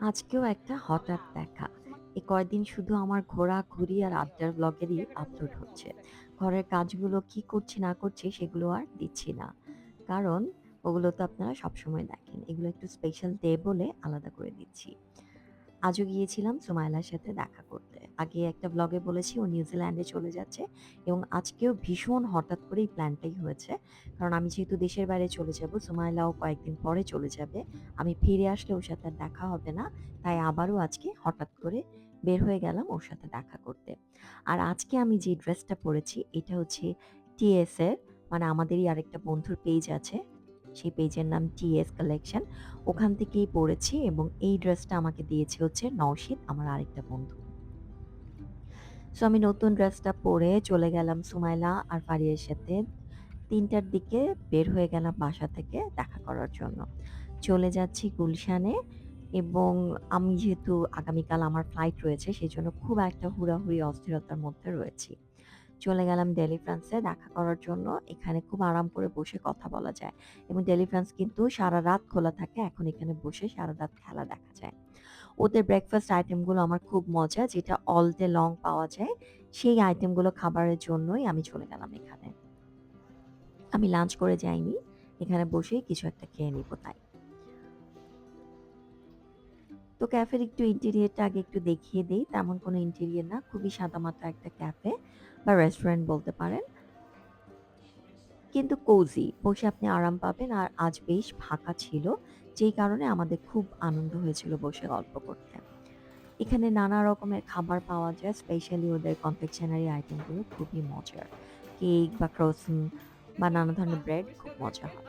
আজকেও একটা হঠাৎ দেখা। এই কয়দিন শুধু আমার ঘোরাঘুরি আর আড্ডার ব্লগেরই আপলোড হচ্ছে। ঘরের কাজগুলো কি করছি না করছি সেগুলো আর দিচ্ছি না। কারণ ওগুলো তো আপনারা সবসময় দেখেন। এগুলো একটু স্পেশাল ডে বলে আলাদা করে দিচ্ছি। আজও গিয়েছিলাম সুমাইলার সাথে দেখা করতে। আগে একটা ব্লগে বলেছি ও নিউজিল্যান্ডে চলে যাচ্ছে এবং আজকেও ভীষণ হঠাৎ করে এই প্ল্যানটাই হয়েছে। কারণ আমি যেহেতু দেশের বাইরে চলে যাব, সুমাইলাও কয়েকদিন পরে চলে যাবে। আমি ফিরে আসলে ওর সাথে আর দেখা হবে না। তাই আবারও আজকে হঠাৎ করে বের হয়ে গেলাম ওর সাথে দেখা করতে। আর আজকে আমি যে ড্রেসটা পরেছি এটা হচ্ছে টিএস এর, মানে আমাদেরই আরেকটা বন্ধুর পেজ আছে। সেই পেজের নাম টিএস কালেকশন। ওখান থেকেই পড়েছি এবং এই ড্রেসটা আমাকে দিয়েছে হচ্ছে নওশীদ, আমার আরেকটা বন্ধু। সো আমি নতুন ড্রেসটা পরে চলে গেলাম সুমাইলা আর ফারিয়ার সাথে। ৩টার দিকে বের হয়ে গেলাম বাসা থেকে দেখা করার জন্য। চলে যাচ্ছি গুলশানে এবং আমি যেহেতু আগামীকাল আমার ফ্লাইট রয়েছে সেজন্য খুব একটা হুড়াহুড়ি অস্থিরতার মধ্যে রয়েছি। চলে গেলাম ডেলিফ্রান্সে দেখা করার জন্য। এখানে খুব আরাম করে বসে কথা বলা যায় এবং ডেলিফ্রান্স কিন্তু সারারাত খোলা থাকে। এখন এখানে বসে সারারাত খেলা দেখা যায়। ওদের ব্রেকফাস্ট আইটেমগুলো আমার খুব মজা, যেটা অল ডে লং পাওয়া যায়। সেই আইটেমগুলো খাবারের জন্যই আমি চলে গেলাম এখানে। আমি লাঞ্চ করে যাইনি। এখানে বসেই কিছু একটা খেয়ে নিব তাই। তো ক্যাফের একটু ইন্টেরিয়রটা আগে একটু দেখিয়ে দেই। তেমন কোনো ইন্টেরিয়র না, খুবই সাদামাটা একটা ক্যাফে বা রেস্টুরেন্ট বলতে পারেন। কিন্তু কোজি, বসে আপনি আরাম পাবেন আর আজ বেশ ফাঁকা ছিল, যেই কারণে আমাদের খুব আনন্দ হয়েছিল বসে গল্প করতে। এখানে নানা রকমের খাবার পাওয়া যায়, স্পেশালি ওদের কনফেকশনারি আইটেমগুলো খুবই মজার। কেক বা ক্রসেন বা নানা ধরনের ব্রেড খুব মজা হয়।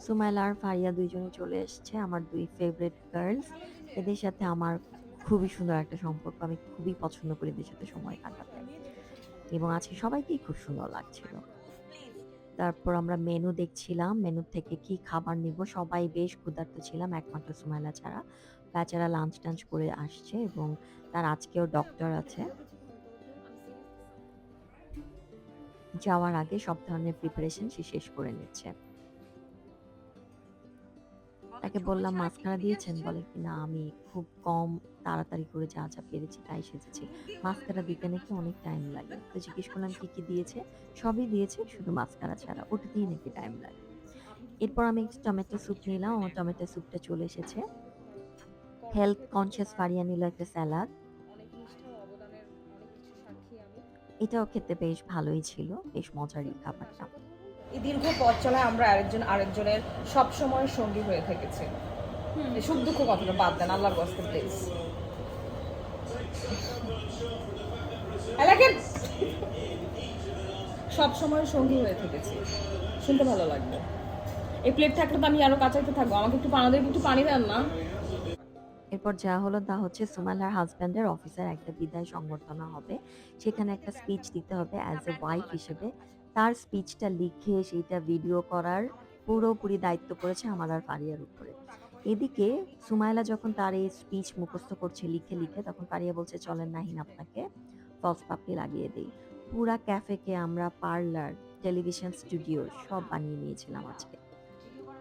সুমাইলা আর ফারিয়া দুইজনে চলে এসছে, আমার দুই ফেভারিট গার্লস। এদের সাথে আমার খুবই সুন্দর একটা সম্পর্ক, আমি খুবই পছন্দ করি এদের সাথে সময় কাটাতে এবং আজকে সবাইকেই খুব সুন্দর লাগছিল। তারপর আমরা মেনু দেখছিলাম, মেনু থেকে কি খাবার নিব। সবাই বেশ ক্ষুধার্ত ছিলাম একমাত্র সুমাইলা ছাড়া। বেচারা লাঞ্চ টাঞ্চ করে আসছে এবং তার আজকেও ডক্টর আছে। যাওয়ার আগে সব ধরনের প্রিপারেশন সে শেষ করে নিচ্ছে। তাকে বললাম মাস্কারা দিয়েছেন, বলে কি না আমি খুব কম তাড়াতাড়ি করে যা যা পেরেছি তাই সেজেছি। মাস্কারা দিতে নাকি অনেক টাইম লাগে। তো জিজ্ঞেস করলাম কি কি দিয়েছে। সবই দিয়েছে শুধু মাস্কারা ছাড়া, ওটাতেই নাকি টাইম লাগে। এরপর আমি একটু টমেটো স্যুপ নিলাম, আমার টমেটো স্যুপটা চলে এসেছে। হেলথ কনসিয়াস ফারিয়া নিল একটা স্যালাড। এটাও খেতে বেশ ভালোই ছিল, বেশ মজারই খাবারটা। এই দীর্ঘ পথ চলায় আমরা আরেকজন আরেকজনের সব সময় সঙ্গী হয়ে থেকেছি। এই সুখ দুঃখ কথাটা বাদ দেন আল্লাহর বস্তে প্লিজ। এলাকের সব সময় সঙ্গী হয়ে থেকেছি। শুনতে ভালো লাগবে। এই প্লেট থাকলে তো আমি আরো কাছাইতে থাকবো। আমাকে একটু পানি দেন, একটু পানি দেন না। এরপর যা হলো তা হচ্ছে সুমাইলার হাজব্যান্ডের অফিসের একটা বিদায় সংবর্ধনা হবে। সেখানে একটা স্পিচ দিতে হবে অ্যাজ এ ওয়াইফ হিসেবে। তার স্পিচটা লিখে সেইটা ভিডিও করার পুরোপুরি দায়িত্ব পড়েছে আমার আর ফারিয়ার উপরে। এদিকে সুমাইলা যখন তার এই স্পিচ মুখস্থ করছে লিখে লিখে, তখন ফারিয়া বলছে চলেন নাহিন আপনাকে ফলস পাপড়ি লাগিয়ে দেই। পুরা ক্যাফেকে আমরা পার্লার, টেলিভিশন স্টুডিও সব বানিয়ে নিয়েছিলাম আজকে।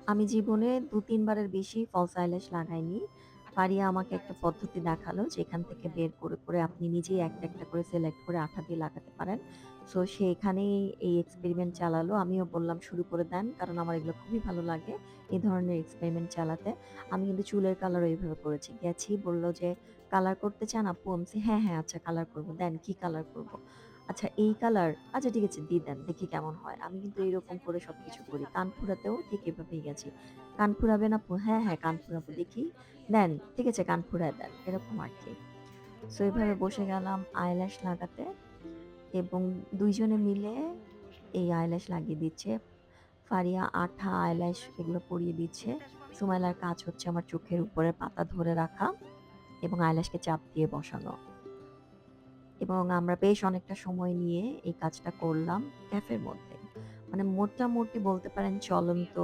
আমি জীবনে ২-৩ বারের বেশি ফলস আইল্যাশ লাগাইনি। ফারিয়া আমাকে একটা পদ্ধতি দেখালো যেখান থেকে বের করে, করে আপনি নিজেই একটা, একটা করে সিলেক্ট করে আঠা দিয়ে লাগাতে পারেন। সো সে এখানেই এই এক্সপেরিমেন্ট চালালো। আমিও বললাম শুরু করে দেন। কারণ আমার এগুলো খুবই ভালো লাগে এই ধরনের এক্সপেরিমেন্ট চালাতে। আমি কিন্তু চুলের কালারও এভাবে করেছি। গেছি বলল যে, "কালার করতে চান আপু?" আমি বলছি, "হ্যাঁ, হ্যাঁ, আচ্ছা কালার করব। দেন কি কালার করব?" আচ্ছা এই কালার? আচ্ছা ঠিক আছে দিয়ে দেন। দেখি কেমন হয়। আমি কিন্তু এরকম করে সবকিছু করি। কান ফুরাতেও ঠিক এভাবেই গেছি। "কান ফুরাবেন আপু?" "হ্যাঁ, হ্যাঁ কান ফুরাবো।" "দেখি?" "দেন।" "ঠিক আছে কান ফুরায় দেন।" এরকম আরকি। সো এভাবে বসে গেলাম আইল্যাশ লাগাতে এবং ২ জনে মিলে এই আইল্যাশ লাগিয়ে দিচ্ছে। ফারিয়া আঠা, আইল্যাশ এগুলো পরিয়ে দিচ্ছে। সুমাইলার কাজ হচ্ছে আমার চোখের উপরের পাতা ধরে রাখা এবং আইল্যাশকে চাপ দিয়ে বসানো। এবং আমরা বেশ অনেকটা সময় নিয়ে এই কাজটা করলাম ক্যাফের মধ্যে। মানে মোটামুটি বলতে পারেন চলন্ত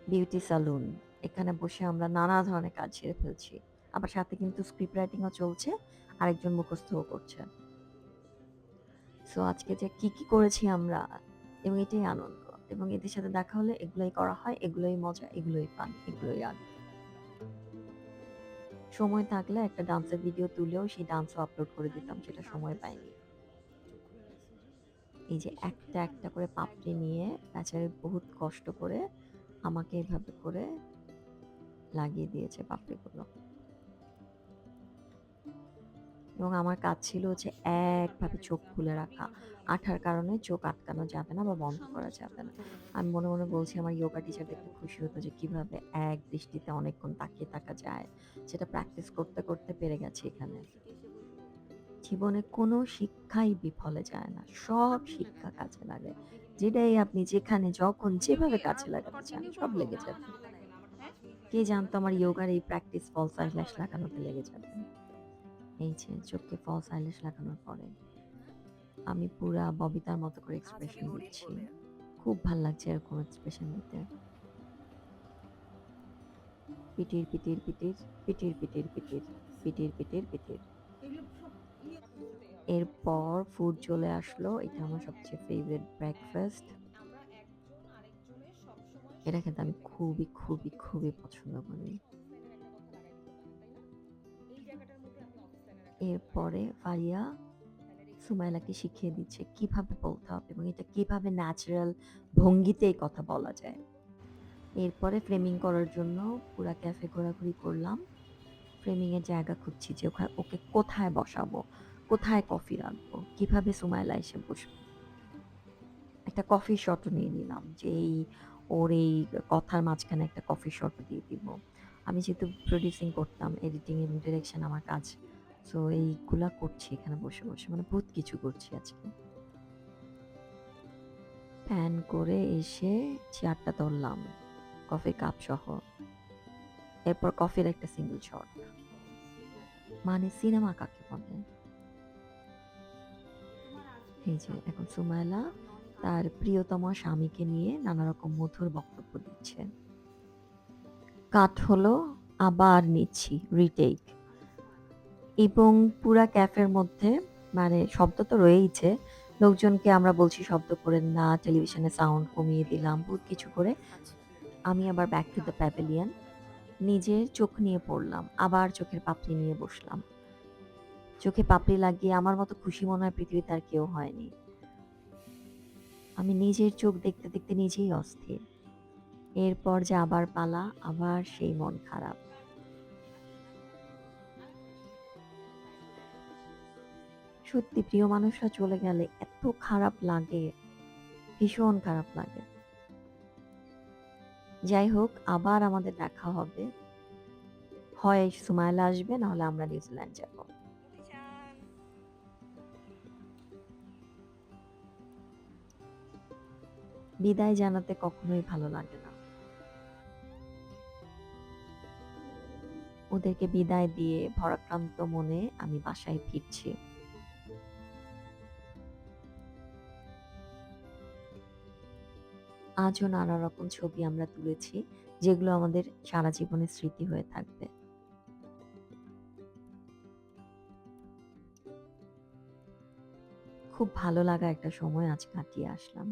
বিউটি সালুন। এখানে বসে আমরা নানা ধরনের কাজ সেরে ফেলছি। আবার সাথে কিন্তু স্ক্রিপ্ট রাইটিং ও চলছে, আরেকজন মুখস্থও করছে। সো আজকে যে কি, কি করেছি আমরা এবং এটাই আনন্দ। এবং এদের সাথে দেখা হলে এগুলোই করা হয়, এগুলোই মজা, এগুলোই ফান, এগুলোই আড্ডা। সময় থাকলে একটা ডান্সের ভিডিও তুলেও সেই ডান্সও আপলোড করে দিতাম, সেটা সময় পাইনি। এই যে একটা একটা করে পাপড়ি নিয়ে বেচারি বহুত কষ্ট করে আমাকে এভাবে করে লাগিয়ে দিয়েছে পাপড়িগুলো। এবং আমার কাজ ছিল হচ্ছে একভাবে চোখ খুলে রাখা। আঠার কারণে চোখ আটকানো যাবে না বা বন্ধ করা যাবে না। আমি মনে মনে বলছি আমার যোগা টিচার দেখলে খুশি হতো যে কিভাবে এক দৃষ্টিতে অনেকক্ষণ তাকিয়ে থাকা যায়। সেটা প্র্যাকটিস করতে করতে পেরে গেছি এখানে। জীবনে কোনো শিক্ষাই বিফলে যায় না, সব শিক্ষা কাজে লাগে। যেটাই আপনি যেখানে যখন যেভাবে কাজে লাগাতে চান সব লেগে যাবে। কে জানতো আমার যোগার এই প্র্যাকটিস ফলস আইল্যাশ লাগানোতে লেগে যাবে। এই যে চোখে ফলস আইল্যাশ লাগানোর পরে আমি পুরা ববিতার মতো করে এক্সপ্রেশন দিচ্ছি। খুব ভাল লাগছে এরকম এক্সপ্রেশন দিতে। পিটির পিটির পিটির পিটির পিটির পিটির পিটির পিটির পিটির। এরপর ফুড চলে আসলো। এটা আমার সবচেয়ে ফেভারিট ব্রেকফাস্ট। এটা খেতে আমি খুবই খুবই খুবই পছন্দ করি। এরপরে ফারিয়া সুমাইলাকে শিখিয়ে দিচ্ছে কিভাবে বলতে হবে এবং এটা কিভাবে ন্যাচারাল ভঙ্গিতে এই কথা বলা যায়। এরপরে ফ্রেমিং করার জন্য পুরা ক্যাফে ঘোরাঘুরি করলাম। ফ্রেমিং এর জায়গা খুঁজছি যে ওকে কোথায় বসাবো, কোথায় কফি রাখবো, কিভাবে সুমাইলা এসে বসবে। একটা কফি শটও নিয়ে নিলাম যে ওর এই কথার মাঝখানে একটা কফি শট দিয়ে দিব। আমি যেহেতু প্রডিউসিং করতাম, এডিটিং এবং ডিরেকশন আমার কাজ, সো এইগুলা করছি এখানে বসে বসে, মানে বহুত কিছু করছি আজকে। প্যান করে এসে চেয়ারটা ধরলাম কফির কাপ সহ। এরপর কফির একটা সিঙ্গেল শট, মানে সিনেমা কাকে বলে। এই যে এখন সুমাইলা তার প্রিয়তম স্বামীকে নিয়ে নানা রকম মধুর বক্তব্য দিচ্ছে। কাট হলো, আবার নিচ্ছি রিটেক। এবং পুরা ক্যাফের মধ্যে মানে শব্দ তো রয়েইছে, লোকজনকে আমরা বলছি শব্দ করেন না, টেলিভিশনে সাউন্ড কমিয়ে দিলাম, বহুত কিছু করে আমি আবার ব্যাক টু দ্য প্যাভিলিয়ন নিজের চোখ নিয়ে পড়লাম, আবার চোখের পাপড়ি নিয়ে বসলাম। চোখে পাপড়ি লাগিয়ে আমার মতো খুশি মনে হয় পৃথিবীতে আর কেউ হয়নি। আমি নিজের চোখ দেখতে দেখতে নিজেই অস্থির। এরপর যে আবার পালা, আবার সেই মন খারাপ। সত্যি প্রিয় মানুষরা চলে গেলে এত খারাপ লাগে, ভীষণ খারাপ লাগে। যাই হোক, আবার আমাদের দেখা হবে, হয় সুমাইলা আসবে না হলে আমরা নিউজিল্যান্ড যাব। বিদায় জানাতে কখনোই ভালো লাগে না। ওদেরকে বিদায় দিয়ে ভারাক্রান্ত মনে আমি বাসায় ফিরছি। আজও নানা রকম ছবি আমরা তুলেছি, যেগুলো আমাদের সারা জীবনের স্মৃতি হয়ে থাকবে। খুব ভালো লাগা একটা সময় আজ কাটিয়ে আসলাম।